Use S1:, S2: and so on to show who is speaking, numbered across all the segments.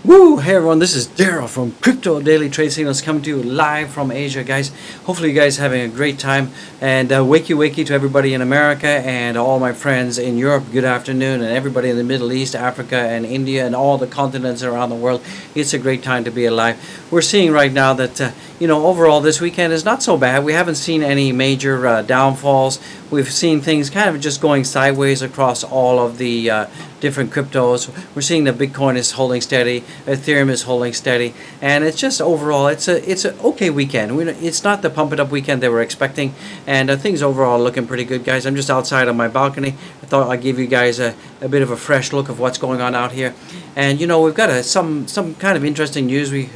S1: Woo! Hey everyone, this is Daryl from Crypto Daily Trade Signals coming to you live from Asia, guys. Hopefully you guys are having a great time, and wakey to everybody in America and all my friends in Europe, good afternoon, and everybody in the Middle East, Africa, and India, and all the continents around the world. It's a great time to be alive. We're seeing right now that overall this weekend is not so bad. We haven't seen any major downfalls. We've seen things kind of just going sideways across all of the different cryptos. We're seeing that Bitcoin is holding steady, Ethereum is holding steady, and it's just overall it's an okay weekend. It's not the pump it up weekend they were expecting, and things overall are looking pretty good, guys. I'm just outside on my balcony. I thought I'd give you guys a bit of a fresh look of what's going on out here, and we've got some kind of interesting news. We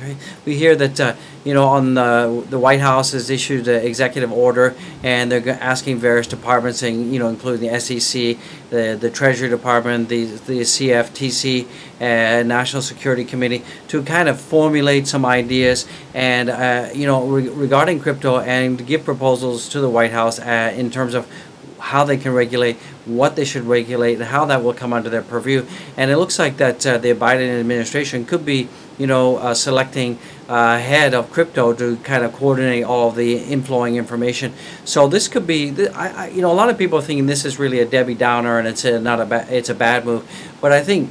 S1: hear that on the White House has issued an executive order, and they're asking various departments, including the SEC, the Treasury Department, the CFTC, National Security Committee, to kind of formulate some ideas and regarding crypto, and give proposals to the White House in terms of how they can regulate, what they should regulate, and how that will come under their purview. And it looks like that the Biden administration could be selecting head of crypto to kind of coordinate all the inflowing information. So this could be, a lot of people are thinking this is really a Debbie Downer, and it's a bad move. But I think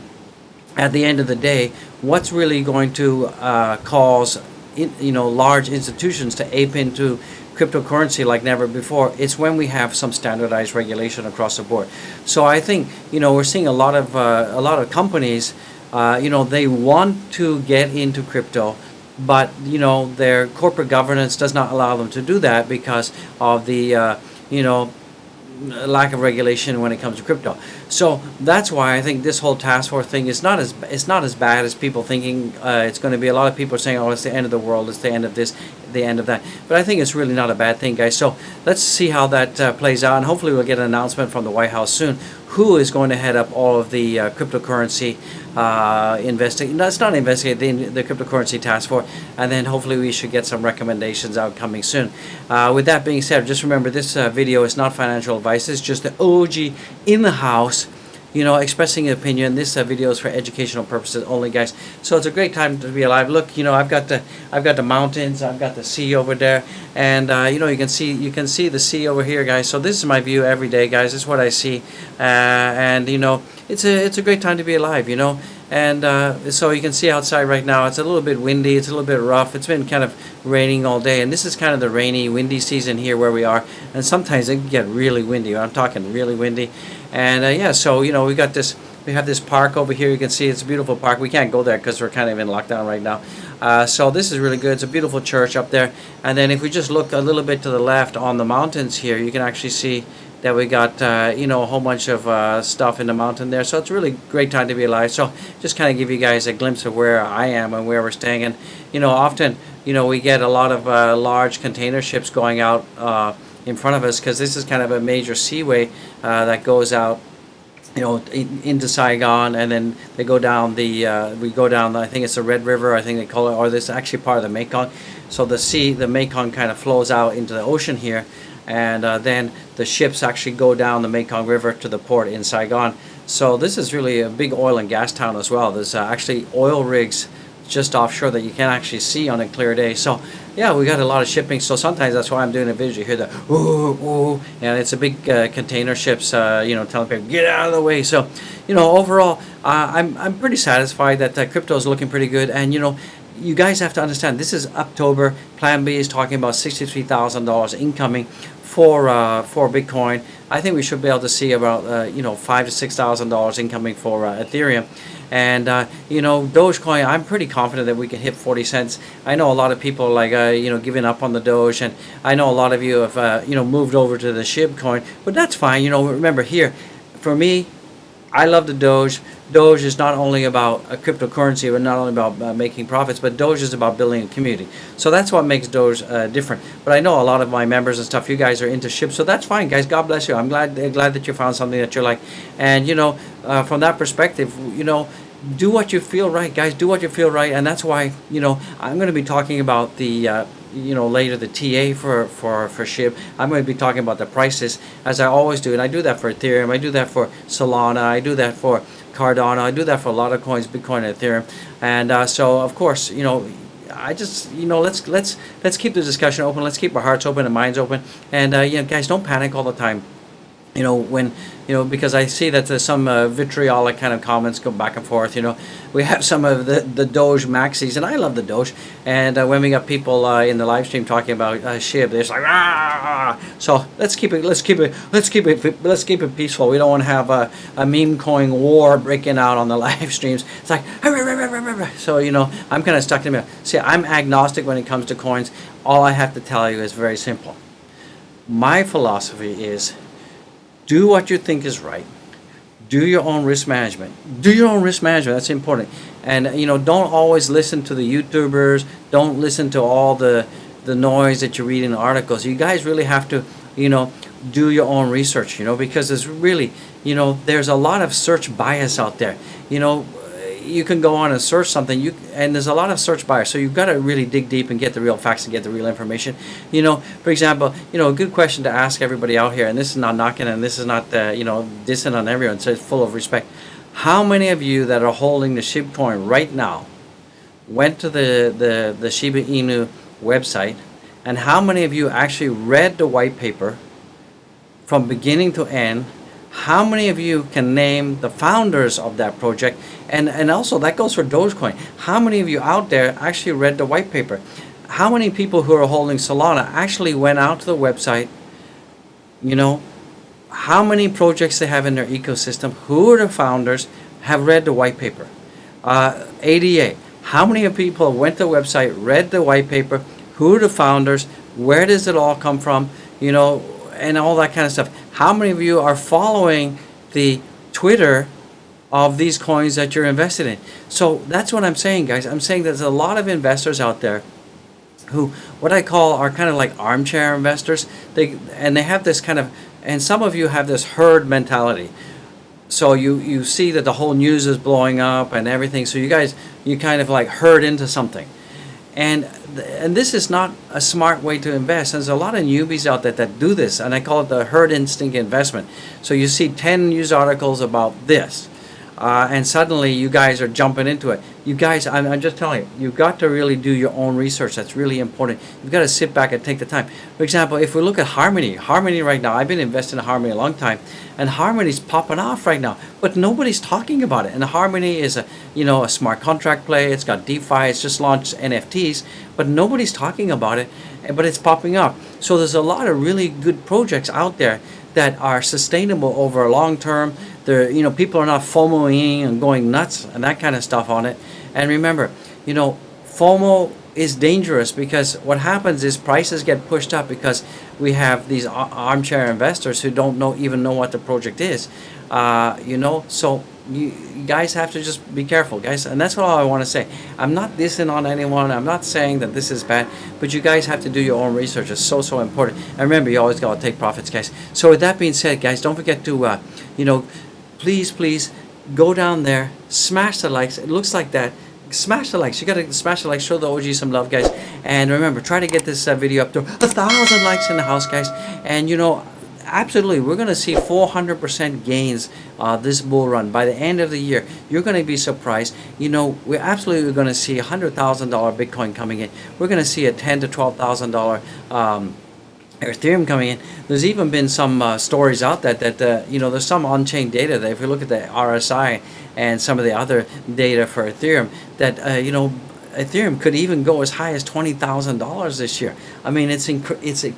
S1: at the end of the day, what's really going to cause large institutions to ape into cryptocurrency like never before, it's when we have some standardized regulation across the board. So I think we're seeing a lot of companies, they want to get into crypto, but their corporate governance does not allow them to do that because of the lack of regulation when it comes to crypto. So that's why I think this whole task force thing is not as bad as people thinking it's going to be. A lot of people are saying, oh, it's the end of the world, it's the end of this, the end of that. But I think it's really not a bad thing, guys. So let's see how that plays out, and hopefully we'll get an announcement from the White House soon who is going to head up all of the cryptocurrency the cryptocurrency task force, and then hopefully we should get some recommendations out coming soon. With that being said, just remember this video is not financial advice. It's just the OG in the house expressing an opinion. This video is for educational purposes only, guys. So it's a great time to be alive. Look, I've got the mountains, I've got the sea over there, and you can see the sea over here, guys. So this is my view every day, guys. This is what I see, and it's a great time to be alive, and so you can see outside right now, it's a little bit windy, it's a little bit rough. It's been kind of raining all day, and this is kind of the rainy, windy season here where we are, and sometimes it can get really windy. I'm talking really windy. And so we have this park over here. You can see it's a beautiful park. We can't go there because we're kind of in lockdown right now. So this is really good. It's a beautiful church up there. And then if we just look a little bit to the left on the mountains here, you can actually see that we got a whole bunch of stuff in the mountain there. So it's a really great time to be alive. So just kind of give you guys a glimpse of where I am and where we're staying. And often we get a lot of large container ships going out in front of us, because this is kind of a major seaway that goes out into Saigon, and then they go down we go down, I think it's the Red River, I think they call it, or this is actually part of the Mekong. So the Mekong kind of flows out into the ocean here, and then the ships actually go down the Mekong River to the port in Saigon. So this is really a big oil and gas town as well. There's actually oil rigs just offshore that you can actually see on a clear day. So yeah, we got a lot of shipping. So sometimes that's why I'm doing a video. You hear the ooh, ooh, and it's a big container ships telling people get out of the way. So overall I'm pretty satisfied that crypto is looking pretty good. And you guys have to understand, this is October. Plan B is talking about $63,000 incoming for Bitcoin. I think we should be able to see about $5,000 to $6,000 incoming for Ethereum. And Dogecoin, I'm pretty confident that we can hit 40 cents. I know a lot of people are like giving up on the Doge, and I know a lot of you have moved over to the Shib coin, but that's fine. Remember here, for me, I love the Doge. Doge is not only about a cryptocurrency, but not only about making profits, but Doge is about building a community. So that's what makes Doge different. But I know a lot of my members and stuff, you guys are into SHIB, so that's fine, guys. God bless you. I'm glad that you found something that you like. And from that perspective, do what you feel right, guys. Do what you feel right, and that's why I'm going to be talking about the later the TA for SHIB. I'm going to be talking about the prices as I always do, and I do that for Ethereum, I do that for Solana, I do that for Cardano. I do that for a lot of coins, Bitcoin and Ethereum. And so, of course, I just, let's keep the discussion open. Let's keep our hearts open and minds open. And guys, don't panic all the time. When because I see that there's some vitriolic kind of comments go back and forth. We have some of the Doge maxis, and I love the Doge. And when we got people in the live stream talking about Shib, they're just like, ah. So let's keep it peaceful. We don't want to have a meme coin war breaking out on the live streams. It's like, so I'm kind of stuck in the middle. See, I'm agnostic when it comes to coins. All I have to tell you is very simple. My philosophy is, do what you think is right. Do your own risk management. That's important. And don't always listen to the YouTubers. Don't listen to all the noise that you read in the articles. You guys really have to do your own research. Because there's really there's a lot of search bias out there. You can go on and search something, and there's a lot of search bias, so you've got to really dig deep and get the real facts and get the real information. For example, a good question to ask everybody out here, and this is not knocking, and this is not dissing on everyone, so it's full of respect. How many of you that are holding the Shib coin right now went to the Shib Inu website, and how many of you actually read the white paper from beginning to end? How many of you can name the founders of that project? And also, that goes for Dogecoin. How many of you out there actually read the white paper? How many people who are holding Solana actually went out to the website? How many projects they have in their ecosystem? Who are the founders? Have read the white paper? ADA. How many of people went to the website, read the white paper? Who are the founders? Where does it all come from? And all that kind of stuff. How many of you are following the Twitter of these coins that you're invested in? So that's what I'm saying, guys. I'm saying there's a lot of investors out there who, what I call, are kind of like armchair investors. They have this kind of, and some of you have this herd mentality. So you see that the whole news is blowing up and everything. So you kind of like herd into something. And this is not a smart way to invest. There's a lot of newbies out there that do this, and I call it the herd instinct investment. So you see 10 news articles about this, and suddenly you guys are jumping into it. You guys, I'm just telling you, you've got to really do your own research. That's really important. You've got to sit back and take the time. For example, if we look at Harmony right now, I've been investing in Harmony a long time, and Harmony's popping off right now, but nobody's talking about it. And Harmony is a smart contract play. It's got DeFi. It's just launched NFTs, but nobody's talking about it. But it's popping up. So there's a lot of really good projects out there that are sustainable over a long term. People are not FOMOing and going nuts and that kind of stuff on it. And remember, FOMO is dangerous, because what happens is prices get pushed up because we have these armchair investors who don't even know what the project is. So you guys have to just be careful, guys. And that's all I want to say. I'm not dissing on anyone. I'm not saying that this is bad, but you guys have to do your own research. It's so important. And remember, you always got to take profits, guys. So with that being said, guys, don't forget to please go down there, smash the likes. It looks like that. Smash the likes. You got to smash the likes. Show the OG some love, guys. And remember, try to get this video up to 1,000 likes in the house, guys. And absolutely, we're going to see 400% gains this bull run by the end of the year. You're going to be surprised. We're absolutely going to see $100,000 Bitcoin coming in. We're going to see a $10,000 to $12,000 Ethereum coming in. There's even been some stories out that there's some on-chain data that if you look at the RSI and some of the other data for Ethereum, that Ethereum could even go as high as $20,000 this year. I mean, it's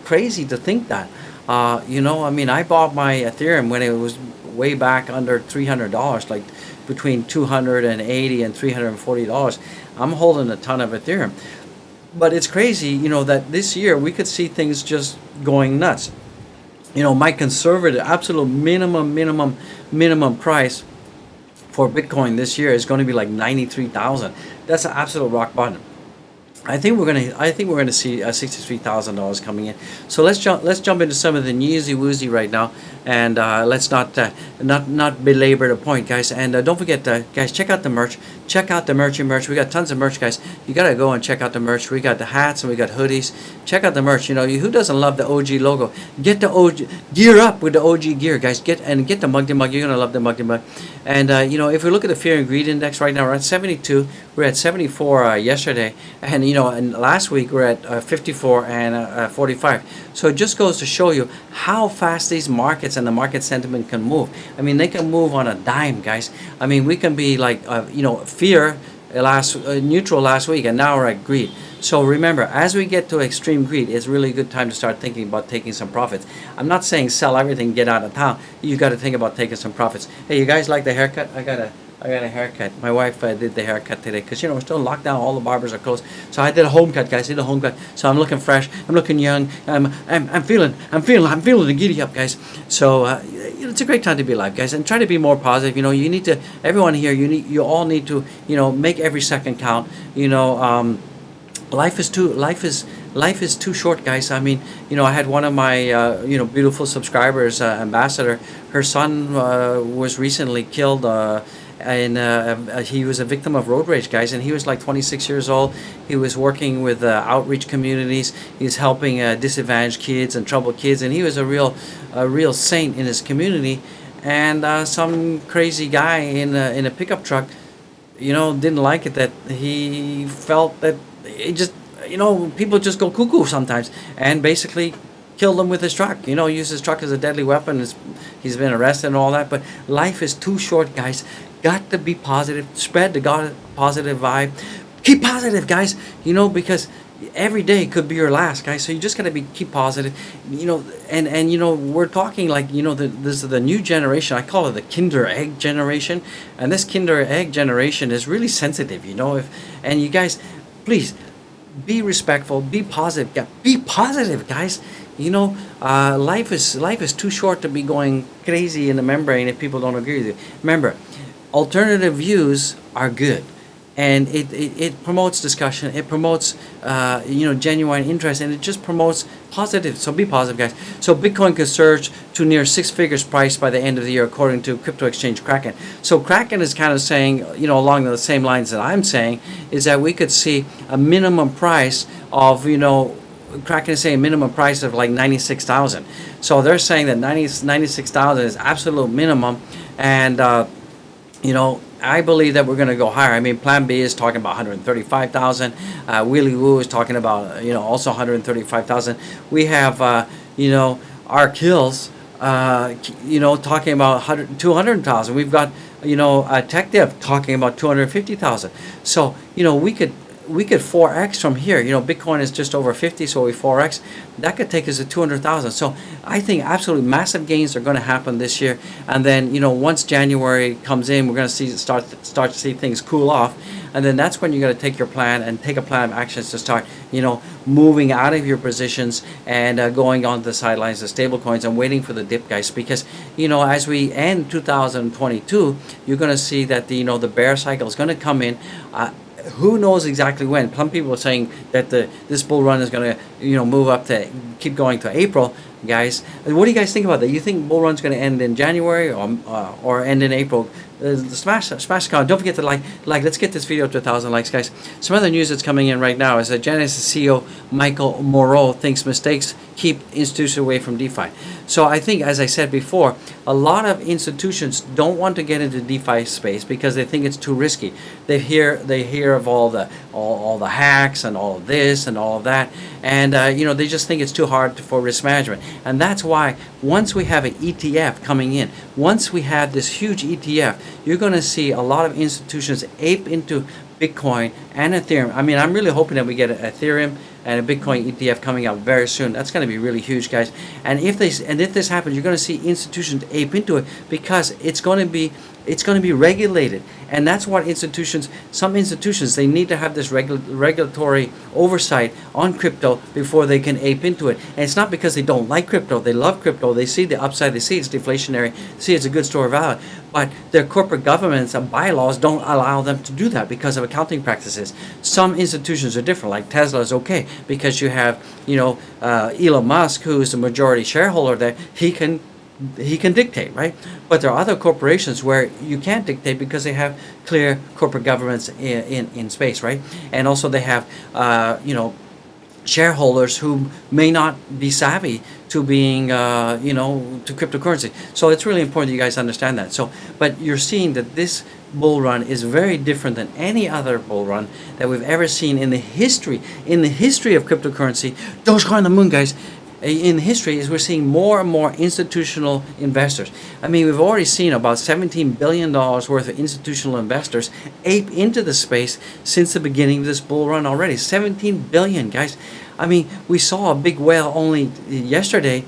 S1: crazy to think that. I bought my Ethereum when it was way back under $300, like between $280 and $340. I'm holding a ton of Ethereum. But it's crazy, that this year we could see things just going nuts. My conservative, absolute minimum price for Bitcoin this year is going to be like 93,000. That's an absolute rock bottom. I think we're gonna see $63,000 coming in. So let's jump into some of the newsy woozy right now, and let's not belabor the point, guys. And don't forget, guys, check out the merch. check out the merch. We got tons of merch, guys. You gotta go and check out the merch. We got the hats and we got hoodies. Check out the merch. You know, who doesn't love the OG logo? Get the OG, gear up with the OG gear, guys. Get the mug. You're gonna love the mug. And you know, if we look at the fear and greed index right now, we're at 72. We're at 74 yesterday, and you know, and last week we're at 54 and 45. So it just goes to show you how fast these markets and the market sentiment can move. I mean, they can move on a dime, guys. I mean, we can be like, you know, fear neutral last week, and now we're at greed. So remember, as we get to extreme greed, it's really a good time to start thinking about taking some profits. I'm not saying sell everything, get out of town. You got to think about taking some profits. Hey, you guys like the haircut? I got a haircut. My wife did the haircut today because, you know, we're still in lockdown. All the barbers are closed. So I did a home cut, guys. I did a home cut. So I'm looking fresh. I'm looking young. I'm feeling the giddy up, guys. So you know, it's a great time to be alive, guys. And try to be more positive. You know, you need to. Everyone here, you all need to. You know, make every second count. You know, life is too short, guys. I mean, you know, I had one of my you know, beautiful subscribers, Ambassador. Her son was recently killed. And he was a victim of road rage, guys, and he was like 26 years old. He was working with outreach communities. He's helping disadvantaged kids and troubled kids, and he was a real saint in his community. And some crazy guy in a pickup truck, you know, didn't like it, that he felt that it just, you know, people just go cuckoo sometimes, and basically killed him with his truck. You know, used his truck as a deadly weapon. He's been arrested and all that. But life is too short, guys. Got to be positive. Spread the positive vibe. Keep positive, guys. You know, because every day could be your last, guys. So you just gotta keep positive. You know, and you know, we're talking like, you know, this is the new generation. I call it the Kinder Egg generation. And this Kinder Egg generation is really sensitive. You know, and you guys, please be respectful. Be positive. Be positive, guys. You know, life is too short to be going crazy in the membrane if people don't agree with you. Remember, alternative views are good, and it promotes discussion. It promotes you know, genuine interest, and it just promotes positive. So be positive, guys. So Bitcoin could surge to near 6 figures price by the end of the year, according to crypto exchange Kraken. So Kraken is kind of saying, you know, along the same lines that I'm saying, is that we could see a minimum price of, you know, Kraken is saying minimum price of like 96,000. So they're saying that 96,000 is absolute minimum, and you know, I believe that we're going to go higher. I mean, Plan B is talking about 135,000. Willy Woo is talking about, you know, also 135,000. We have you know, Ark Hills, you know, talking about 200,000. We've got, you know, Tech Dev talking about 250,000. So, you know, we could 4x from here. You know, Bitcoin is just over 50, so we 4x. That could take us to 200,000. So I think absolutely massive gains are going to happen this year. And then, you know, once January comes in, we're going to start to see things cool off. And then that's when you're going to take your plan and take a plan of actions to start, you know, moving out of your positions and going on the sidelines of stable coins and waiting for the dip, guys. Because, you know, as we end 2022, you're going to see that the, you know, the bear cycle is going to come in. Who knows exactly when? Some people are saying that this bull run is going to, you know, move up to keep going to April, guys. What do you guys think about that? You think bull run's going to end in January or end in April? Smash the comment. Don't forget to like. Let's get this video to 1,000 likes, guys. Some other news that's coming in right now is that Genesis CEO Michael Moreau thinks mistakes keep institutions away from DeFi. So I think, as I said before, a lot of institutions don't want to get into DeFi space because they think it's too risky. They hear of all the hacks and all of this and all of that, and you know, they just think it's too hard for risk management. And that's why once we have an ETF coming in, once we have this huge ETF, you're going to see a lot of institutions ape into Bitcoin and Ethereum. I mean, I'm really hoping that we get an Ethereum and a Bitcoin ETF coming out very soon. That's going to be really huge, guys. And if this happens, you're going to see institutions ape into it because it's going to be regulated. And that's what some institutions, they need to have this regulatory oversight on crypto before they can ape into it. And it's not because they don't like crypto. They love crypto. They see the upside. They see it's deflationary. They see it's a good store of value. But their corporate governments and bylaws don't allow them to do that because of accounting practices. Some institutions are different, like Tesla is okay because you have, you know, Elon Musk, who is the majority shareholder there. He can he can dictate, right? But there are other corporations where you can't dictate because they have clear corporate governance in space, right? And also they have, shareholders who may not be savvy to being, to cryptocurrency. So it's really important that you guys understand that. So, but you're seeing that this bull run is very different than any other bull run that we've ever seen in the history of cryptocurrency. Dogecoin on the moon, guys. In history, is we're seeing more and more institutional investors. I mean, we've already seen about $17 billion worth of institutional investors ape into the space since the beginning of this bull run already. 17 billion, guys. I mean, we saw a big whale only yesterday,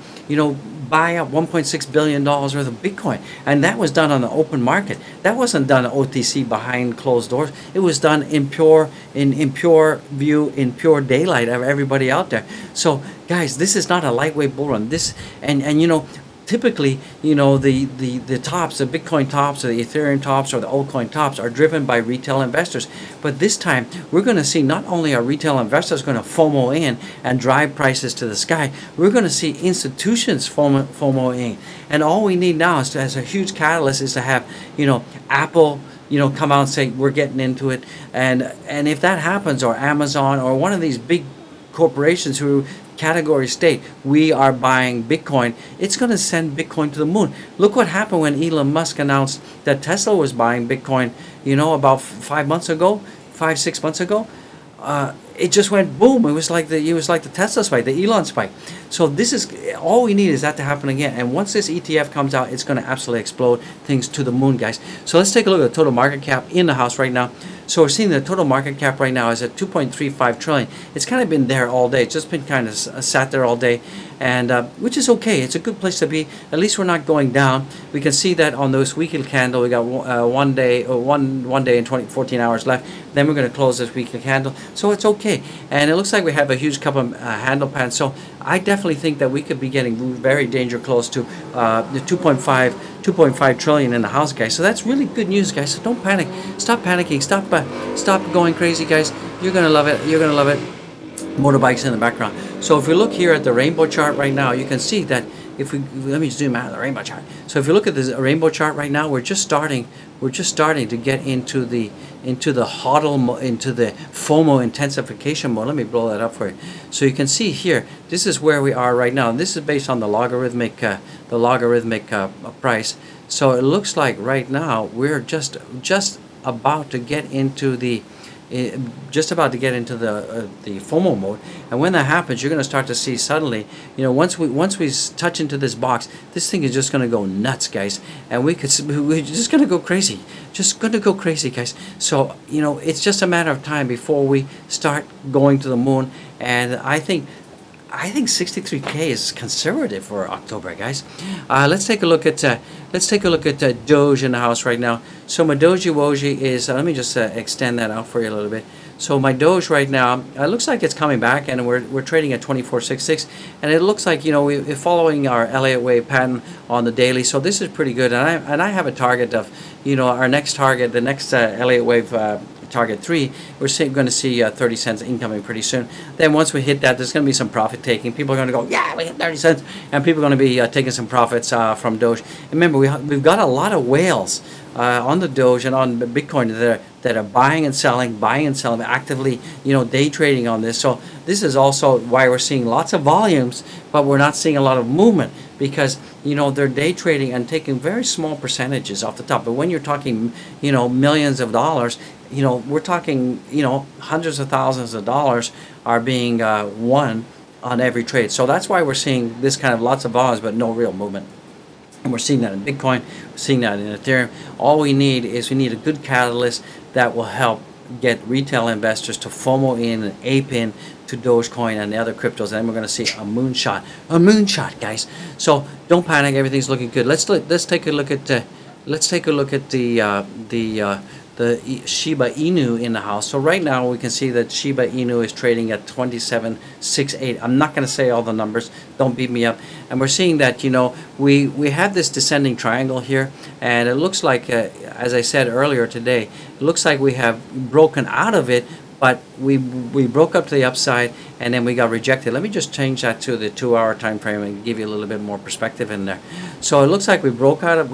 S1: buy up $1.6 billion worth of Bitcoin. And that was done on the open market. That wasn't done OTC behind closed doors. It was done in pure view, in pure daylight of everybody out there. So guys, this is not a lightweight bull run. Typically, the tops, the Bitcoin tops, or the Ethereum tops, or the altcoin tops are driven by retail investors. But this time, we're going to see not only are retail investors going to FOMO in and drive prices to the sky, we're going to see institutions FOMO in. And all we need now is as a huge catalyst is to have, Apple, come out and say, we're getting into it. And if that happens, or Amazon, or one of these big corporations who category state, we are buying Bitcoin, it's going to send Bitcoin to the moon. Look what happened when Elon Musk announced that Tesla was buying Bitcoin, about 6 months ago. It just went boom. It was like the Tesla spike, the Elon spike. So this is all we need, is that to happen again. And once this ETF comes out, it's going to absolutely explode things to the moon, guys. So let's take a look at the total market cap in the house right now. So we're seeing the total market cap right now is at 2.35 trillion. It's kind of been there all day. It's just been kind of sat there all day, and which is okay. It's a good place to be. At least we're not going down. We can see that on those weekly candle. We got one day and 14 hours left. Then we're going to close this weekly candle. So it's okay. And it looks like we have a huge couple of handle pans. So I definitely think that we could be getting very danger close to the 2.5 trillion in the house, guys. So that's really good news, guys. So don't panic. Stop panicking. Stop going crazy, guys. You're gonna love it. You're gonna love it. Motorbikes in the background. So if you look here at the rainbow chart right now, you can see that let me zoom out of the rainbow chart. So if you look at this rainbow chart right now, we're just starting to get into the HODL, into the FOMO intensification mode. Let me blow that up for you. So you can see here, this is where we are right now. And this is based on the logarithmic price. So it looks like right now we're just about to get into the FOMO mode. And when that happens, you're going to start to see suddenly, once we touch into this box, this thing is just going to go nuts, guys. And we're just going to go crazy. Guys. So, it's just a matter of time before we start going to the moon. And I think 63K is conservative for October, guys. Let's take a look at Doge in the house right now. So my Doji Woji is, let me just extend that out for you a little bit. So my Doge right now, it looks like it's coming back, and we're trading at 24.66, and it looks like we're following our Elliott wave pattern on the daily. So this is pretty good, and I have a target of our next target, the next Elliott wave. Target 3, we're going to see 30 cents incoming pretty soon. Then once we hit that, there's going to be some profit taking. People are going to go, yeah, we hit 30 cents, and people are going to be taking some profits from Doge. And remember, we've got a lot of whales on the Doge and on Bitcoin that are buying and selling, actively, day trading on this. So this is also why we're seeing lots of volumes, but we're not seeing a lot of movement, because they're day trading and taking very small percentages off the top. But when you're talking millions of dollars, we're talking hundreds of thousands of dollars are being won on every trade. So that's why we're seeing this kind of lots of volumes but no real movement. And we're seeing that in Bitcoin, we're seeing that in Ethereum. All we need is a good catalyst that will help get retail investors to FOMO in and ape in to Dogecoin and the other cryptos, and then we're going to see a moonshot, guys. So don't panic, everything's looking good. Let's take a look at the Shiba Inu in the house. So right now we can see that Shiba Inu is trading at 27.68. I'm not going to say all the numbers, don't beat me up. And we're seeing that we have this descending triangle here, and it looks like as I said earlier today, it looks like we have broken out of it, but we broke up to the upside and then we got rejected. Let me just change that to the 2-hour time frame and give you a little bit more perspective in there. So it looks like we broke out of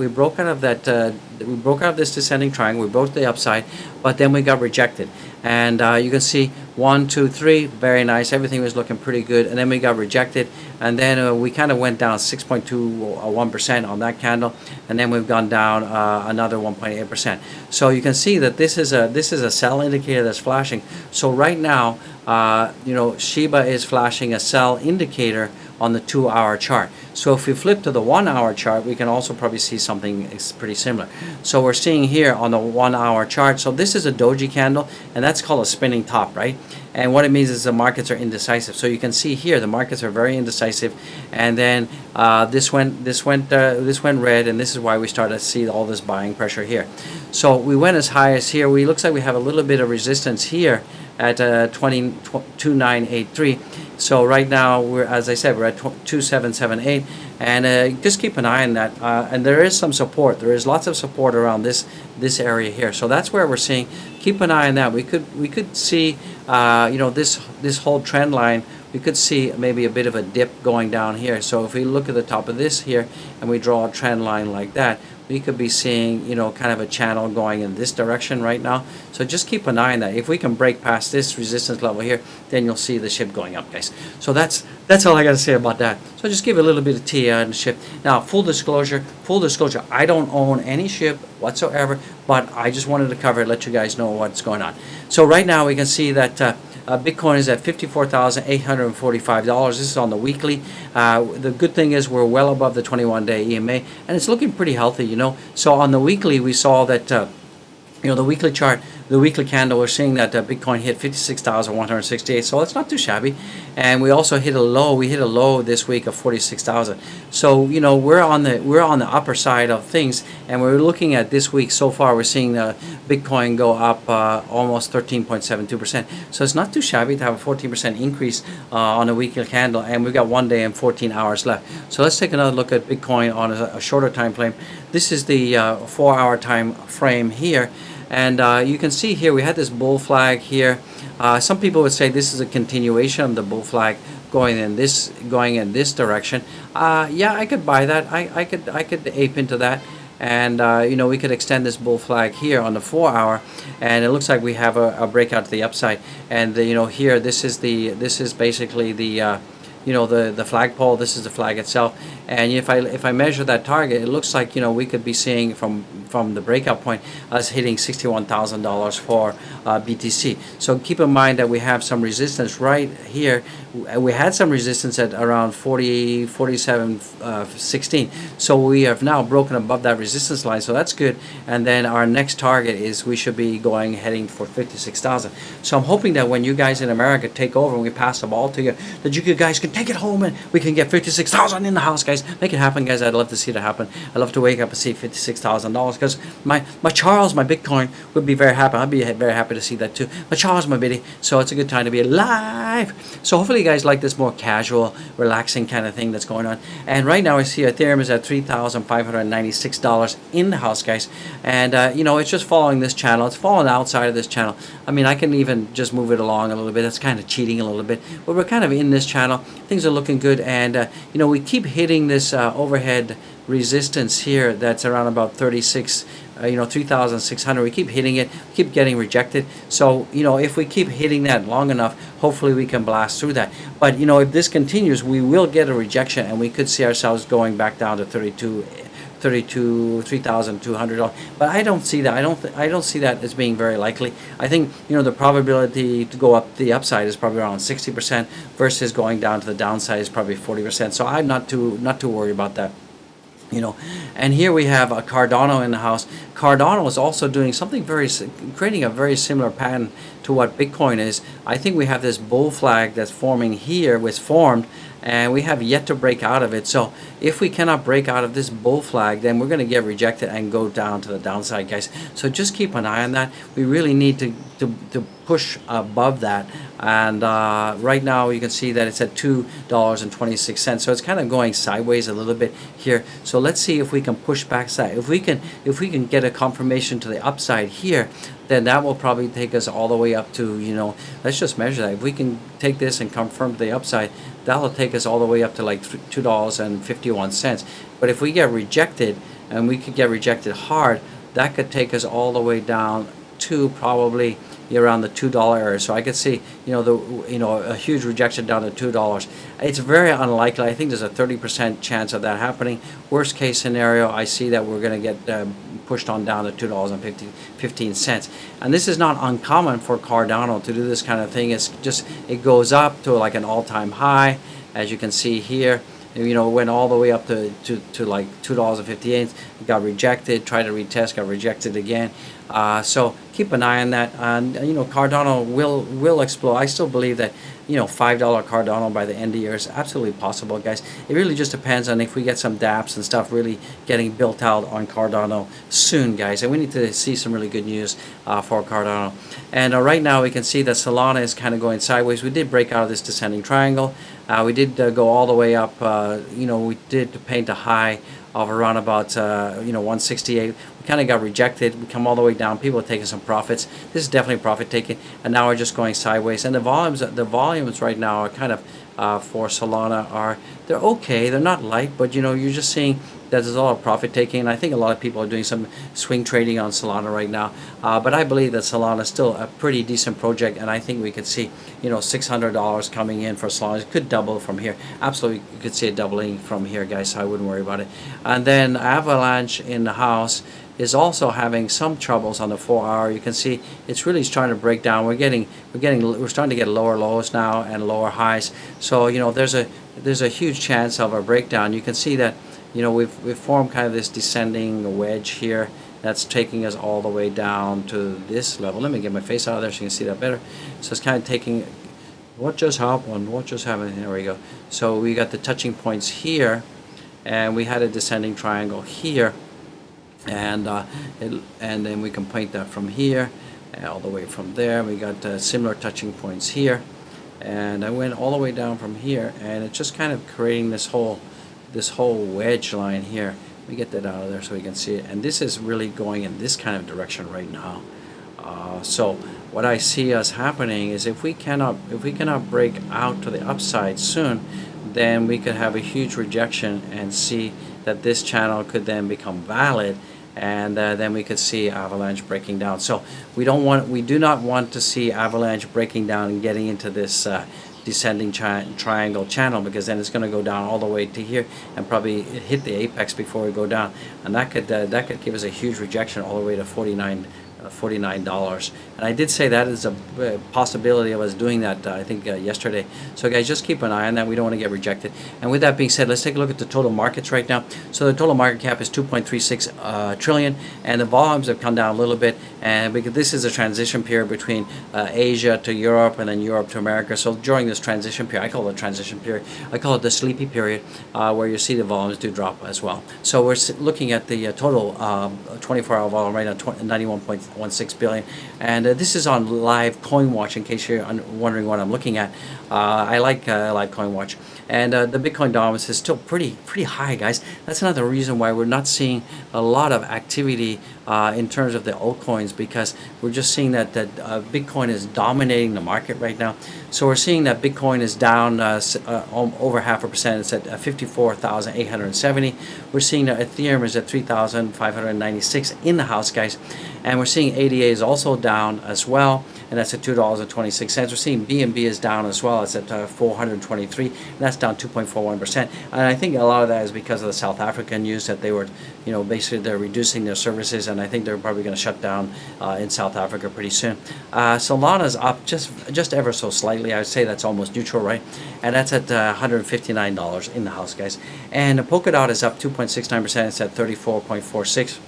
S1: this descending triangle. We broke the upside, but then we got rejected. And you can see 1, 2, 3, very nice. Everything was looking pretty good, and then we got rejected, and then we kind of went down 6.21% on that candle, and then we've gone down another 1.8%. So you can see that this is a sell indicator that's flashing. So right now, Shiba is flashing a sell indicator on the 2-hour chart. So if we flip to the 1-hour chart, we can also probably see something pretty similar. So we're seeing here on the 1-hour chart, so this is a doji candle, and that's called a spinning top, right? And what it means is the markets are indecisive. So you can see here the markets are very indecisive, and then this went red, and this is why we started to see all this buying pressure here. So we went as high as here. Looks like we have a little bit of resistance here at 2983. So right now we're, as I said, we're at 2778, and just keep an eye on that. And there is some support. There is lots of support around this area here. So that's where we're seeing. Keep an eye on that. We could see this whole trend line. We could see maybe a bit of a dip going down here. So if we look at the top of this here and we draw a trend line like that, we could be seeing, kind of a channel going in this direction right now. So just keep an eye on that. If we can break past this resistance level here, then you'll see the SHIB going up, guys. So that's all I got to say about that. So just give a little bit of tea on the SHIB. Now, full disclosure, I don't own any SHIB whatsoever, but I just wanted to cover it, let you guys know what's going on. So right now we can see that Bitcoin is at $54,845. This is on the weekly. The good thing is we're well above the 21-day EMA, and it's looking pretty healthy, So on the weekly, we saw that, the weekly chart, the weekly candle, we're seeing that Bitcoin hit 56,168. So it's not too shabby. And we also hit a low. We hit a low this week of 46,000. So we're on the upper side of things, and we're looking at this week so far. We're seeing the Bitcoin go up almost 13.72%. So it's not too shabby to have a 14% increase on a weekly candle, and we've got 1 day and 14 hours left. So let's take another look at Bitcoin on a shorter time frame. This is the 4-hour time frame here. And you can see here we had this bull flag here. Some people would say this is a continuation of the bull flag going in this direction. Yeah, I could buy that. I could ape into that. And we could extend this bull flag here on the 4-hour, and it looks like we have a breakout to the upside. And here this is basically the the flagpole. This is the flag itself, and if I measure that target, it looks like we could be seeing from the breakout point us hitting $61,000 for BTC. So keep in mind that we have some resistance right here. We had some resistance at around 47.16. So we have now broken above that resistance line. So that's good. And then our next target is we should be heading for 56,000. So I'm hoping that when you guys in America take over and we pass the ball to you, that you guys can take it home and we can get 56,000 in the house, guys. Make it happen, guys. I'd love to see that happen. I'd love to wake up and see $56,000 because my Charles, my Bitcoin, would be very happy. I'd be very happy to see that too. My Charles, my biddy. So it's a good time to be alive. So hopefully you guys like this more casual, relaxing kind of thing that's going on. And right now I see Ethereum is at $3,596 in the house, guys. And it's just following this channel. It's falling outside of this channel. I mean, I can even just move it along a little bit. That's kind of cheating a little bit, but we're kind of in this channel. Things are looking good, and we keep hitting this overhead resistance here that's around about 3,600. We keep hitting it, keep getting rejected. So if we keep hitting that long enough, hopefully we can blast through that. But if this continues, we will get a rejection, and we could see ourselves going back down to $3,200. But I don't see that. I don't see that as being very likely. I think the probability to go up the upside is probably around 60% versus going down to the downside is probably 40%. So I'm not too worried about that. And here we have a Cardano in the house. Cardano is also doing something creating a very similar pattern to what Bitcoin is. I think we have this bull flag that's forming here, was formed, and we have yet to break out of it. So if we cannot break out of this bull flag, then we're going to get rejected and go down to the downside, guys. So just keep an eye on that. We really need to push above that. And right now you can see that it's at $2.26. So it's kind of going sideways a little bit here. So let's see if we can push back side. If we can get a confirmation to the upside here, then that will probably take us all the way up to, let's just measure that. If we can take this and confirm the upside, that'll take us all the way up to like $2.51. But if we get rejected, and we could get rejected hard, that could take us all the way down to probably around the $2 area. So I could see, a huge rejection down to $2. It's very unlikely. I think there's a 30% chance of that happening. Worst case scenario, I see that we're going to get pushed on down to $2.15. And this is not uncommon for Cardano to do this kind of thing. It's just, it goes up to like an all-time high, as you can see here. Went all the way up to like $2.58. Got rejected, tried to retest, got rejected again. So keep an eye on that. And Cardano will explode. I still believe that $5 Cardano by the end of the year is absolutely possible, guys. It really just depends on if we get some dApps and stuff really getting built out on Cardano soon, guys. And we need to see some really good news for Cardano. And right now we can see that Solana is kind of going sideways. We did break out of this descending triangle. We did go all the way up. We did paint a high of around about 168. We kind of got rejected. We come all the way down. People are taking some profits. This is definitely profit taking, and now we're just going sideways. And the volumes right now are kind of for Solana they're okay. They're not light, but you're just seeing that there's a lot of profit taking. And I think a lot of people are doing some swing trading on Solana right now. But I believe that Solana is still a pretty decent project, and I think we could see $600 coming in for Solana. It could double from here. Absolutely, you could see it doubling from here, guys. So I wouldn't worry about it. And then Avalanche in the house is also having some troubles on the 4-hour. You can see it's really trying to break down. We're starting to get lower lows now and lower highs. So there's a huge chance of a breakdown. You can see that we've formed kind of this descending wedge here that's taking us all the way down to this level. Let me get my face out of there so you can see that better. So it's kind of taking what just happened. There we go. So we got the touching points here, and we had a descending triangle here. And then we can point that from here all the way from there. We got similar touching points here, and I went all the way down from here, and it's just kind of creating this whole wedge line here. Let me get that out of there so we can see it. And this is really going in this kind of direction right now. So what I see us happening is if we cannot break out to the upside soon, then we could have a huge rejection and see that this channel could then become valid, and then we could see Avalanche breaking down. So we do not want to see Avalanche breaking down and getting into this descending triangle channel, because then it's going to go down all the way to here and probably hit the apex before we go down, and that could give us a huge rejection all the way to $49. And I did say that is a possibility of us doing that I think yesterday. So guys, just keep an eye on that. We don't want to get rejected. And with that being said, let's take a look at the total markets right now. So the total market cap is 2.36 trillion, and the volumes have come down a little bit, and because this is a transition period between Asia to Europe and then Europe to America. So during this transition period, I call it a transition period, I call it the sleepy period, where you see the volumes do drop as well. So we're looking at the total 24-hour volume right now, 91.16 billion, and this is on live CoinWatch, in case you're wondering what I'm looking at. I like live CoinWatch, and the Bitcoin dominance is still pretty high, guys. That's another reason why we're not seeing a lot of activity in terms of the altcoins, because we're just seeing that Bitcoin is dominating the market right now. So we're seeing that Bitcoin is down over 0.5%. It's at 54,870. We're seeing that Ethereum is at 3,596 in the house, guys, and we're seeing ADA is also down as well, and that's at $2.26. We're seeing BNB is down as well. It's at 423, and that's down 2.41%. And I think a lot of that is because of the South African news that they were, basically they're reducing their services, and I think they're probably going to shut down in South Africa pretty soon. Solana's up just ever so slightly. I would say that's almost neutral, right? And that's at $159 in the house, guys. And Polkadot is up 2.69%. It's at 34.46.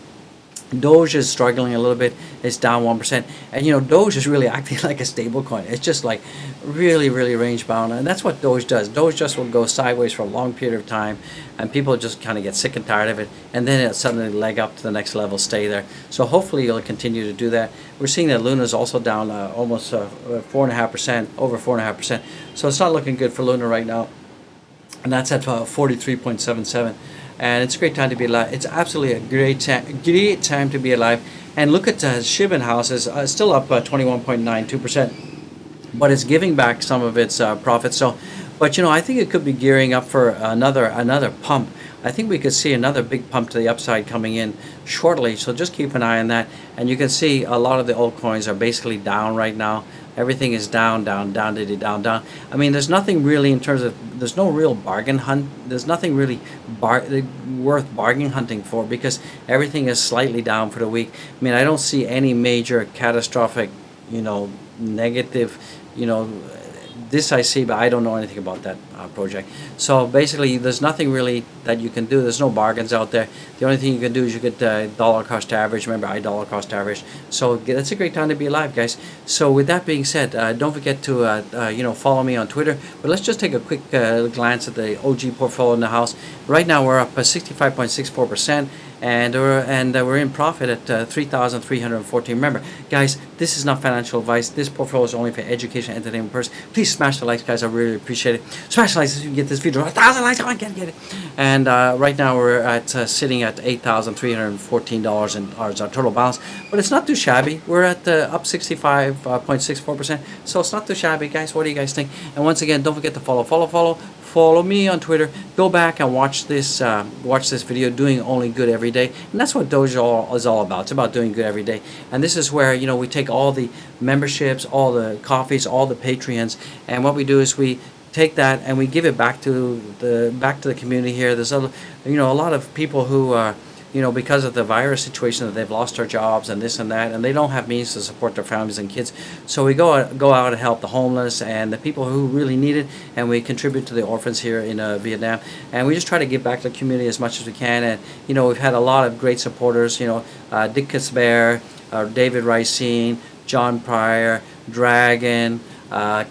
S1: Doge is struggling a little bit. It's down 1%. And Doge is really acting like a stable coin. It's just like really range bound, and that's what Doge does. Doge just will go sideways for a long period of time, and people just kind of get sick and tired of it, and then it'll suddenly leg up to the next level, stay there. So hopefully it'll continue to do that. We're seeing that Luna is also down almost 4.5%, over 4.5%. So it's not looking good for Luna right now, and that's at 43.77. And it's a great time to be alive. It's absolutely a great time to be alive. And look at Shib Inu is still up 21.92%, but it's giving back some of its profits. So, but I think it could be gearing up for another pump. I think we could see another big pump to the upside coming in shortly. So just keep an eye on that. And you can see a lot of the altcoins are basically down right now. Everything is down, down, down, down. I mean, there's nothing really in terms of, there's no real bargain hunt. There's nothing really worth bargain hunting for, because everything is slightly down for the week. I mean, I don't see any major catastrophic, negative, this I see, but I don't know anything about that project. So basically, there's nothing really that you can do. There's no bargains out there. The only thing you can do is you get dollar cost average. Remember, I dollar cost average. So that's a great time to be alive, guys. So with that being said, don't forget to follow me on Twitter. But let's just take a quick glance at the OG portfolio in the house. Right now, we're up 65.64%. And we're in profit at 3,314. Remember, guys, this is not financial advice. This portfolio is only for education, entertainment purposes. Please smash the likes, guys. I really appreciate it. Smash the likes so you can get this video 1,000 likes. Come on, get it. And right now we're at sitting at $8,314 in our total balance. But it's not too shabby. We're at up 65.64%. So it's not too shabby, guys. What do you guys think? And once again, don't forget to follow me on Twitter. Go back and watch this video, doing only good every day. And that's what Doge is all about. It's about doing good every day. And this is where we take all the memberships, all the coffees, all the Patreons, and what we do is we take that and we give it back to the community here. There's a lot of people who because of the virus situation, that they've lost their jobs and this and that, and they don't have means to support their families and kids. So we go out and help the homeless and the people who really need it, and we contribute to the orphans here in Vietnam. And we just try to give back to the community as much as we can. And we've had a lot of great supporters. Dick Kisbear, David Ricine, John Pryor, Dragon,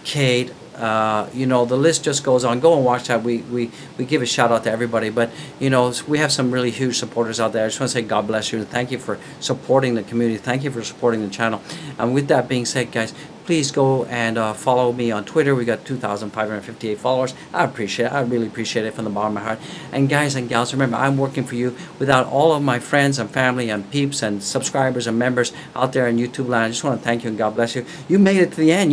S1: Kate. The list just goes on. Go and watch that. We give a shout out to everybody, but we have some really huge supporters out there. I just want to say God bless you and thank you for supporting the community. Thank you for supporting the channel. And with that being said, guys, please go and follow me on Twitter. We got 2,558 followers. I appreciate it. I really appreciate it from the bottom of my heart. And guys and gals, remember, I'm working for you. Without all of my friends and family and peeps and subscribers and members out there in YouTube land, I just want to thank you and God bless you. You made it to the end.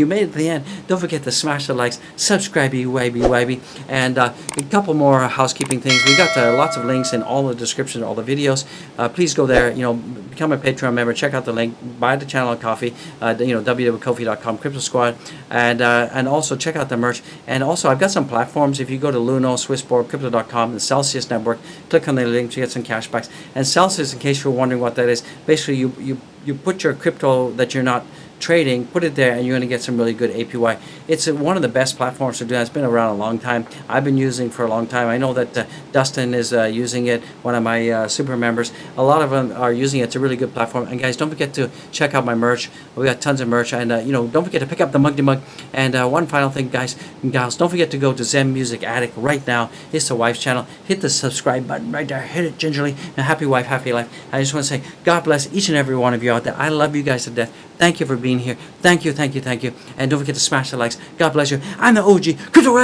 S1: Don't forget to smash the likes, subscribe, and a couple more housekeeping things. We got lots of links in all the descriptions, all the videos. Please go there. Become a Patreon member. Check out the link. Buy the channel coffee. www.kofi.com, Crypto Squad, and also check out the merch. And also, I've got some platforms. If you go to Luno, Swissborg, Crypto.com, the Celsius Network, click on the link to get some cash backs. And Celsius, in case you're wondering what that is, basically you put your crypto that you're not trading, put it there, and you're going to get some really good APY. It's one of the best platforms to do that. It's been around a long time. I've been using it for a long time. I know that Dustin is using it, one of my super members. A lot of them are using it. It's a really good platform. And guys, don't forget to check out my merch. We got tons of merch, and don't forget to pick up the Mug Mug. And one final thing, guys and gals, don't forget to go to Zen Music Addict right now. It's the wife's channel. Hit the subscribe button right there. Hit it gingerly. And happy wife, happy life. I just want to say God bless each and every one of you out there. I love you guys to death. Thank you for being here. Thank you. And don't forget to smash the likes. God bless you. I'm the OG. Crypto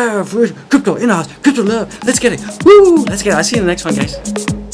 S1: in the house. Crypto love. Let's get it. Woo! Let's get it. I'll see you in the next one, guys.